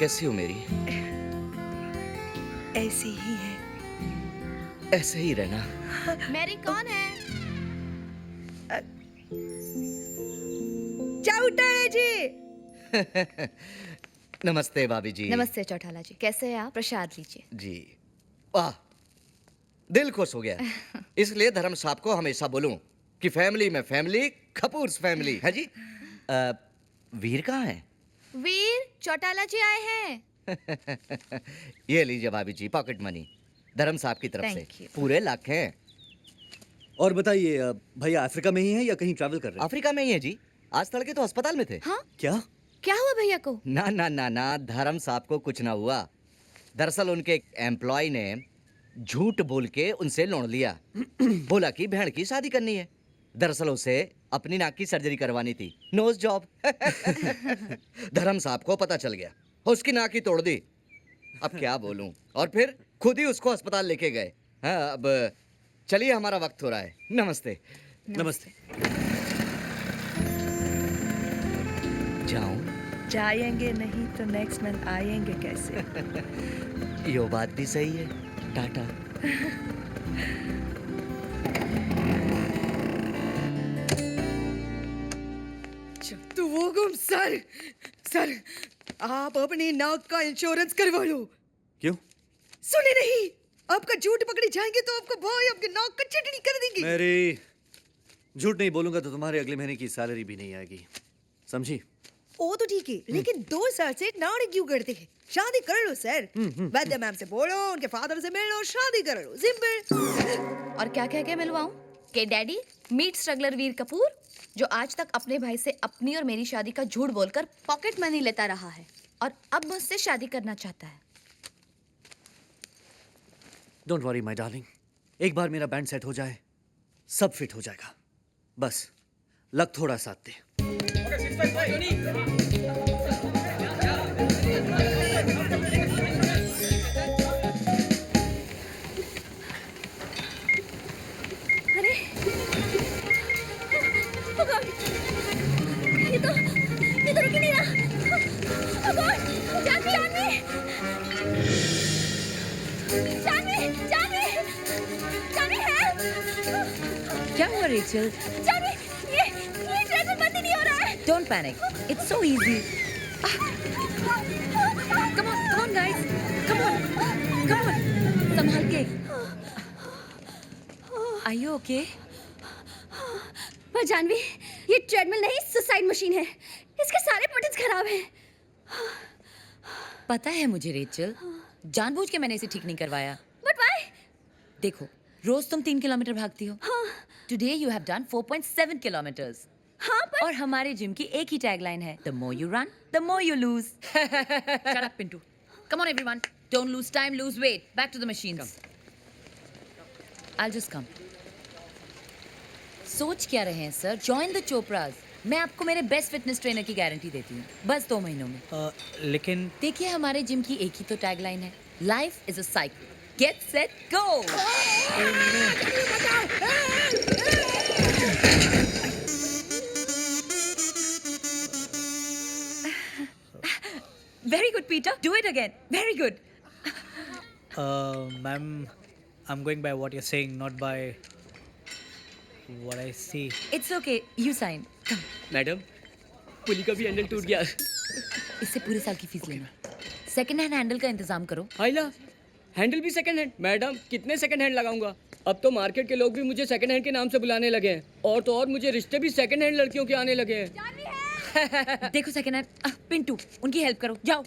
कैसी हो मेरी? ऐसी ही है। ऐसे ही रहना। मैरी कौन है? चौटाला जी। नमस्ते भाभी जी। नमस्ते चौटाला जी, कैसे हैं आप? प्रसाद लीजिए। जी। वाह, दिल खुश हो गया। इसलिए धर्म साहब को हमेशा बोलूं कि फैमिली में फैमिली, कपूर्स फैमिली है जी। वीर कहाँ है? वीर, चौटाला जी आए हैं। ये लीजिए भाभी जी, पॉकेट मनी धर्म साहब की तरफ Thank से you. पूरे लाख हैं। और बताइए भैया अफ्रीका में ही है या कहीं ट्रैवल कर रहे हैं? अफ्रीका में ही है जी। आज तड़के तो अस्पताल में थे। हाँ, क्या? क्या हुआ भैया को? ना ना ना ना, धर्म साहब को कुछ ना हुआ। दरअसल उनके एक एम्प्लॉय ने झूठ बोल के उनसे लोन लिया। बोला कि बहन की शादी करनी है। दरअसल उसे अपनी नाक की सर्जरी करवानी थी, नोज जॉब। धर्म साहब को पता चल गया, उसकी नाक ही तोड़ दी। अब क्या बोलूं, और फिर खुद ही उसको अस्पताल लेके गए। हाँ, अब चलिए, हमारा वक्त हो रहा है। नमस्ते। नमस्ते। जाऊं? जाएंगे नहीं तो नेक्स्ट मंथ आएंगे कैसे? ये बात भी सही है। टाटा। तो वो गुम सर आप अपनी नाक का इंश्योरेंस करवा लो। क्यों? सुने नहीं, आपका झूठ पकड़ी जाएंगे तो आपका भाई आपके नाक का चटनी कर देंगे। मेरी झूठ नहीं बोलूंगा तो तुम्हारे अगले महीने की सैलरी भी नहीं आएगी, समझी? वो तो ठीक है, लेकिन 2 साल से नाड़ी क्यों करते हैं? शादी कर लो सर। वैद्य मैम से बोलो, उनके फादर से मिल लो, शादी कर लो, सिंपल। और क्या कह के मिलवाऊं? के डैडी मीट स्ट्रगलर वीर कपूर, जो आज तक अपने भाई से अपनी और मेरी शादी का झूठ बोलकर पॉकेट मनी लेता रहा है और अब मुझसे शादी करना चाहता है। डोंट वरी माय डार्लिंग, एक बार मेरा बैंड सेट हो जाए सब फिट हो जाएगा। बस लक थोड़ा साथ दे। अरे oh God! ये तो रुक ही नहीं रहा। Oh God! जानवी help! क्या हुआ रेचल? जानवी, ये ट्रेजर बंद ही नहीं हो रहा है। Don't panic. It's so easy. Come on, guys. Come on. संभाल के. Are you okay? पर जानवी, ये ट्रेडमिल नहीं, सुसाइड मशीन है। इसके सारे बटन्स खराब हैं। पता है मुझे रेचल, जानबूझ के मैंने इसे ठीक नहीं करवाया। But why? देखो, रोज तुम 3 किलोमीटर भागती हो। Today you have done 4.7 kilometers. हाँ, पर और हमारे जिम की एक ही टैगलाइन है, The more you run, the more you lose. Shut up, Pintu. Come on, everyone. Don't lose time, lose weight. Back to the machines. I'll just come. सोच क्या रहे हैं सर? Join the Chopras. मैं आपको मेरे best fitness trainer की guarantee देती हूँ, बस 2 महीनों में। लेकिन देखिए, हमारे जिम की एक ही तो टैगलाइन है, life is a cycle, get set go. Very good, Peter. Do it again. Very good. Ma'am, I'm going by what you're saying, not by what I see. It's okay. You sign. Come. Madam, pulley का भी handle टूट गया। इससे पूरे साल की fees लेना। Second hand handle का इंतजाम करो। हाइला, हैंडल भी सेकंड हैंड? मैडम, कितने सेकंड हैंड लगाऊंगा? अब तो मार्केट के लोग भी मुझे सेकंड हैंड के नाम से बुलाने लगे हैं, और तो और मुझे रिश्ते भी सेकंड हैंड लड़कियों के आने लगे हैं। देखो सेकंड हैंड। पिंटू, उनकी हेल्प करो, जाओ।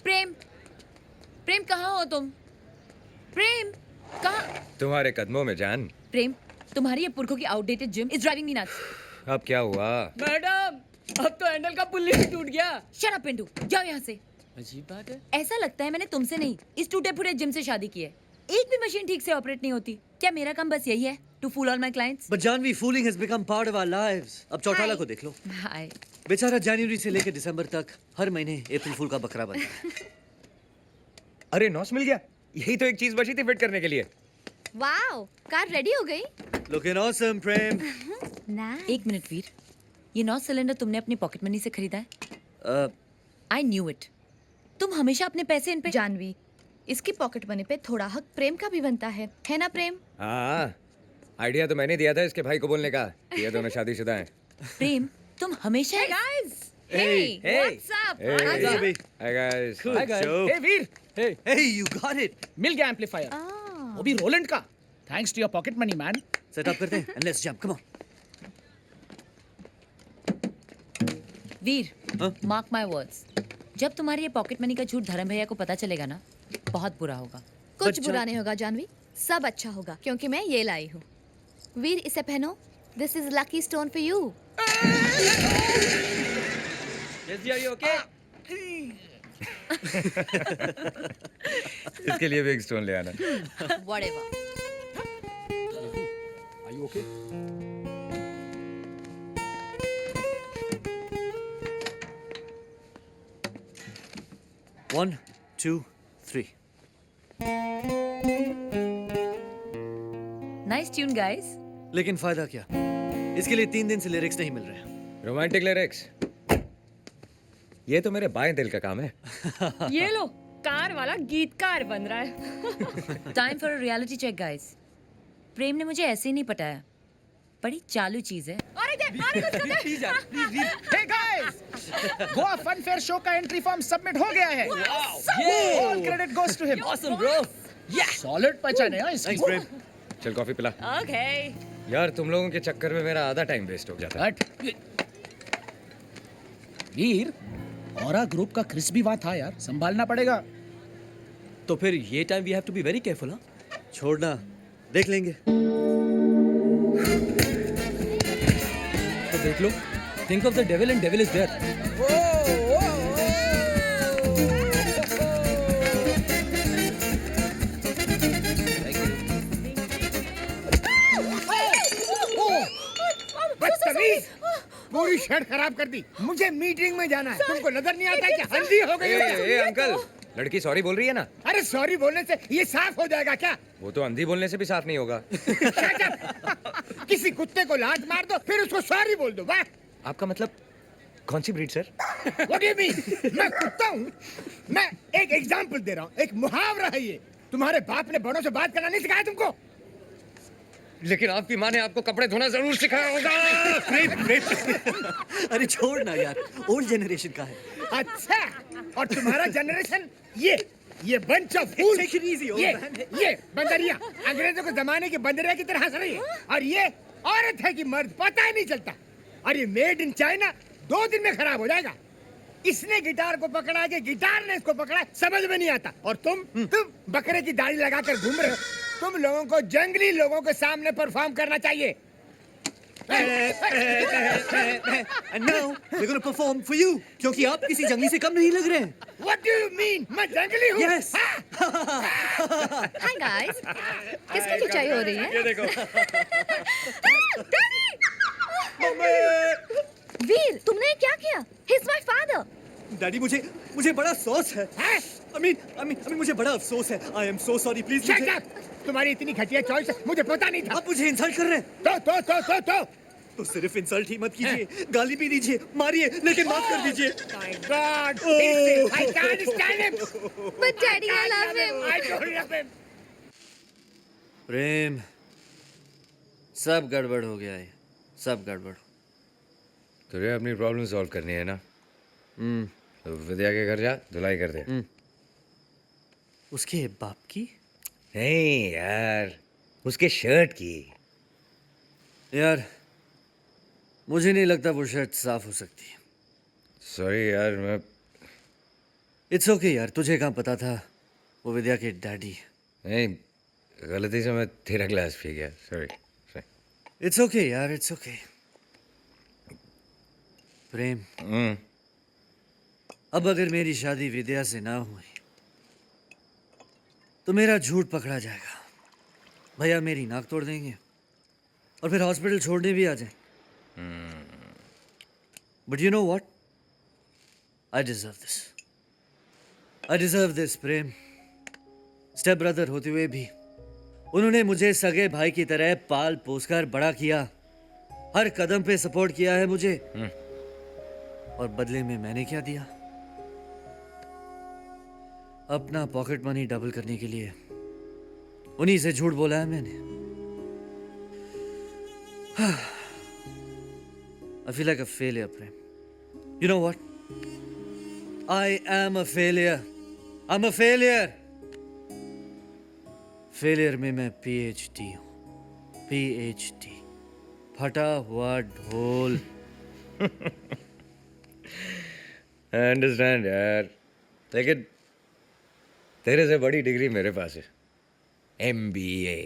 प्रेम कहाँ हो तुम? प्रेम कहाँ? तुम्हारे कदमों में जान। प्रेम, तुम्हारी ये पुरखों की outdated gym is driving me nuts. अब क्या हुआ? मैडम, अब तो हैंडल का पुल्ली भी टूट गया। शट अप पिंटू, जाओ यहाँ से। अजीब बात है। ऐसा लगता है मैंने तुमसे नहीं, इस टूटे फूटे जिम से शादी की है। एक भी मशीन ठीक से ऑपरेट नहीं होती। क्या मेरा काम बस यही है, to fool all my clients? But Janvi, fooling has become part of our lives. अब चौटाला को देख लो, हाय। बेचारा जनवरी से लेकर दिसंबर तक हर महीने अप्रैल फूल का बकरा बनता है। अरे नॉस मिल गया, यही तो एक चीज बची थी फिट करने के लिए। वाओ, कार रेडी हो गई। Looking awesome, प्रेम। नाइस। एक मिनट वीर, ये 9 सिलेंडर तुमने अपनी पॉकेट मनी से खरीदा है? I knew it. तुम हमेशा अपने पैसे इन पे जानवी, इसकी पॉकेट मनी पे थोड़ा हक प्रेम का भी बनता है ना प्रेम? हाँ, आइडिया तो मैंने दिया था इसके भाई को बोलने का। ये दोनों शादीशुदा हैं। प्रेम, तुम हमेशा guys, Hey, what's up? Hi guys. Hi guys. Joe. Hey Veer, hey Hey, you got it. मिल गया एम्पलीफायर, वो भी रोलैंड का, thanks to your pocket money man. Set up करते हैं and let's jump. Come on. वीर, हाँ? मार्क माय वर्ड्स, जब तुम्हारी ये पॉकेट मनी का झूठ धर्म भैया को पता चलेगा ना, बहुत बुरा होगा। कुछ बुरा नहीं होगा जानवी, सब अच्छा होगा क्योंकि मैं ये लाई हूँ। वीर, इसे पहनो, this is lucky stone for you. इसके लिए भी एक स्टोन ले आना। Whatever. Are you okay? One, two, three. Nice tune guys. लेकिन फायदा क्या? इसके लिए 3 दिन से लिरिक्स नहीं मिल रहे हैं। रोमांटिक लिरिक्स, ये तो मेरे बाएं दिल का काम है। ये लो, कार वाला गीतकार बन रहा है। Time for a reality check guys. Prem ने मुझे ऐसे ही नहीं पटाया, बड़ी चालू चीज है। Hey guys, Goa fun fair show का एंट्री फॉर्म सबमिट हो गया है। All credit goes to him. Awesome, bro. Solid पहचाने हैं इसकी। Thanks, प्रेम। चल कॉफी पिला। ओके। यार तुम लोगों के चक्कर में मेरा आधा टाइम वेस्ट हो जाता है। वीर, औरा ग्रुप का क्रिस भी वहाँ था यार, संभालना पड़ेगा। तो फिर ये time we have to be very careful, हाँ? छोड़ना, देख लेंगे। तो देख लो, think of the devil and devil is there. बदतमीज, पूरी शर्ट खराब कर दी। मुझे मीटिंग में जाना है। तुमको नजर नहीं आता कि हल्दी हो गई है? अंकल, लड़की सॉरी बोल रही है ना? अरे सॉरी बोलने से ये साफ हो जाएगा क्या? वो तो अंधी बोलने से भी साफ नहीं होगा। Shut up! किसी कुत्ते को लात मार दो, फिर उसको सॉरी बोल दो। वाह! आपका मतलब कौन सी breed sir? What do you mean? मैं कुत्ता हूँ? मैं एक एग्जाम्पल दे रहा हूँ, एक मुहावरा है ये। तुम्हारे बाप ने बड़ों से बात करना नहीं सिखाया तुमको? लेकिन आपकी माँ ने आपको कपड़े धोना जरूर सिखाया होगा। अरे छोड़ ना यार, ओल्ड जनरेशन का है। अच्छा, और तुम्हारा जनरेशन ये bunch of fool. Take it easy, old man. ये बंदरिया अंग्रेजों के जमाने की बंदरिया की तरह हंस रही है, और ये औरत है कि मर्द पता ही नहीं चलता। और ये मेड इन चाइना 2 दिन में खराब हो जाएगा। इसने गिटार को पकड़ा के गिटार ने इसको पकड़ा, समझ में नहीं आता। और तुम बकरे की दाढ़ी लगाकर घूम रहे हो। तुम लोगों को जंगली लोगों के सामने परफॉर्म करना चाहिए। And now we're going to perform for you, क्योंकि आप किसी जंगली से कम नहीं लग रहे हैं। What do you mean? मैं जंगली हूँ? Yes. हाय गाइस, किसकी खिंचाई हो रही है? ये देखो। वीर, तुमने ये क्या किया? He's my father. डैडी, मुझे बड़ा अफसोस है। I mean मुझे बड़ा अफसोस है। I am so sorry, please। Shut up! तुम्हारी इतनी घटिया चॉइस मुझे पता नहीं था। आप मुझे इंसल्ट कर रहे हैं। तो सिर्फ इंसल्ट ही मत कीजिए, गाली भी दीजिए, मारिए, लेकिन माफ कर दीजिए। My God! I can't stand him. But daddy, I love him. I don't love him. प्रेम, सब गड़बड़ हो गया है, सब गड़बड़। तुझे अपनी प्रॉब्लम सॉल्व करनी है ना? तो विद्या के घर जा, धुलाई कर दे। उसके बाप की? नहीं यार, उसके शर्ट की। यार, मुझे नहीं लगता वो शर्ट साफ हो सकती है। सॉरी यार, मैं इट्स ओके यार, तुझे कहाँ पता था वो विद्या के डैडी? नहीं, गलती से मैं तेरा ग्लास पी गया। सॉरी। इट्स ओके यार, इट्स ओके। प्रेम, अब अगर मेरी शादी विद्या से ना हुई तो मेरा झूठ पकड़ा जाएगा। भैया मेरी नाक तोड़ देंगे और फिर हॉस्पिटल छोड़ने भी आ जाए। But you know what, I deserve this. I deserve this Prem. Step brother होते हुए भी उन्होंने मुझे सगे भाई की तरह पाल पोसकर बड़ा किया, हर कदम पे सपोर्ट किया है मुझे। और बदले में मैंने क्या दिया? अपना पॉकेट मनी डबल करने के लिए उन्हीं से झूठ बोला है मैंने। I feel like a failure, Prem. You know what? I am a failure. I'm a failure. Failure में मैं PhD हूँ। PhD. फटा हुआ ढोल। आई अंडरस्टैंड यार, लेकिन तेरे से बड़ी डिग्री मेरे पास है, MBA।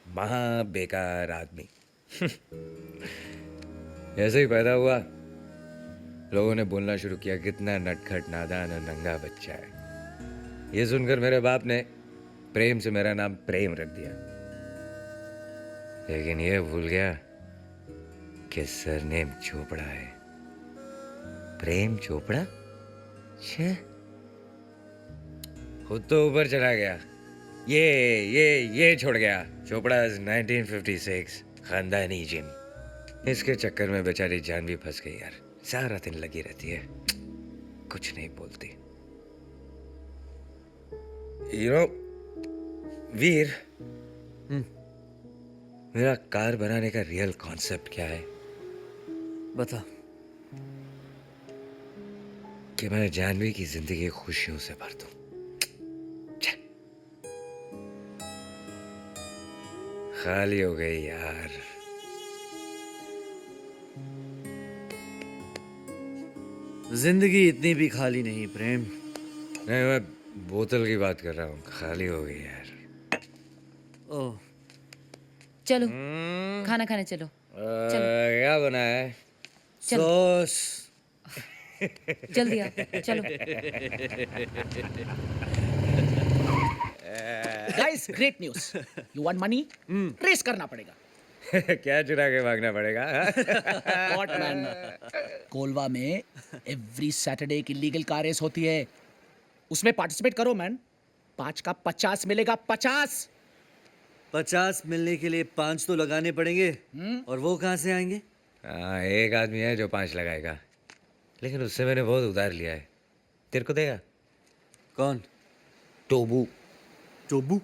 महा बेकार आदमी। ऐसे ही पैदा हुआ, लोगों ने बोलना शुरू किया कितना नटखट नादान और नंगा बच्चा है। ये सुनकर मेरे बाप ने प्रेम से मेरा नाम प्रेम रख दिया, लेकिन ये भूल गया कि सरनेम चोपड़ा है। प्रेम चोपड़ा? छे, खुद तो ऊपर चला गया, ये छोड़ गया। चोपड़ा 1956 खानदानी जिम। इसके चक्कर में बेचारी जान भी फंस गई यार। सारा दिन लगी रहती है, कुछ नहीं बोलती। वीर, मेरा कार बनाने का रियल कॉन्सेप्ट क्या है? बता। कि मैं जानवी की जिंदगी खुशियों से भर दूं। खाली हो गई यार। जिंदगी इतनी भी खाली नहीं प्रेम। नहीं, मैं बोतल की बात कर रहा हूँ, खाली हो गई यार। ओह, चलो खाना खाने चलो। क्या बना है? सॉस। जल्दी आओ, चलो। Guys, great news. You want money? Trace करना पड़ेगा। क्या चुरा के भागना पड़ेगा? What man? कोलवा में एवरी सैटरडे की लीगल कार रेस होती है, उसमें पार्टिसिपेट करो मैन। 5 का 50 मिलेगा। 50 मिलने के लिए 5 तो लगाने पड़ेंगे। और वो कहाँ से आएंगे? हाँ, एक आदमी है जो 5 लगाएगा, लेकिन उससे मैंने बहुत उधार लिया है। तेरे को देगा? कौन? टोबू। टोबू?